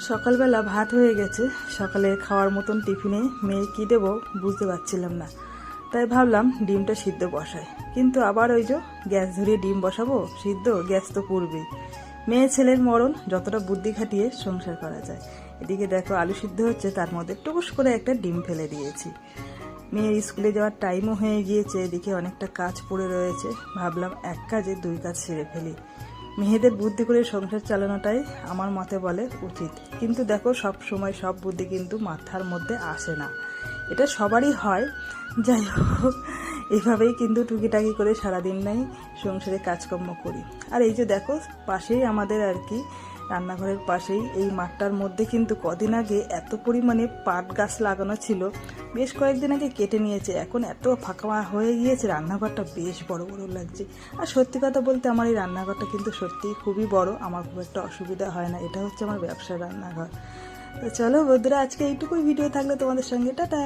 সকালবেলা ভাত হয়ে গেছে। সকালে খাওয়ার মতন টিফিনে মেয়ে কী দেবো বুঝতে পারছিলাম না, তাই ভাবলাম ডিমটা সিদ্ধ বসাই। কিন্তু আবার ওই যে গ্যাস ধরিয়ে ডিম বসাবো সিদ্ধ, গ্যাস তো পুড়বেই। মেয়ে ছেলের মরণ, যতটা বুদ্ধি খাটিয়ে সংসার করা যায়। এদিকে দেখো আলু সিদ্ধ হচ্ছে, তার মধ্যে টুকুস করে একটা ডিম ফেলে দিয়েছি। মেয়ের স্কুলে যাওয়ার টাইমও হয়ে গিয়েছে, এদিকে অনেকটা কাজ পড়ে রয়েছে। ভাবলাম এক কাজে দুই কাজ সেরে ফেলি। মেয়েদের বুদ্ধি করে সংসার চালানোটাই আমার মতে বলে উচিত। কিন্তু দেখো সব সময় সব বুদ্ধি কিন্তু মাথার মধ্যে আসে না, এটা সবারই হয়। যাই হোক, এভাবেই কিন্তু টুকিটাকি করে সারাদিন নাই সংসারে কাজকর্ম করি। আর এই যে দেখো পাশেই আমাদের আর কি রান্নাঘরের পাশেই এই মাঠটার মধ্যে কিন্তু কদিন আগে এত পরিমাণে পাট গাছ লাগানো ছিল, বেশ কয়েকদিন আগে কেটে নিয়েছে। এখন এত ফাঁকা হয়ে গিয়েছে, রান্নাঘরটা বেশ বড় বড় লাগছে। আর সত্যি কথা বলতে আমার এই রান্নাঘরটা কিন্তু সত্যিই খুবই বড়, আমার খুব একটা অসুবিধা হয় না। এটা হচ্ছে আমার ব্যবসার রান্নাঘর। তো চলো বন্ধুরা, আজকে এইটুকুই ভিডিও থাকলে তোমাদের সঙ্গে টাটা।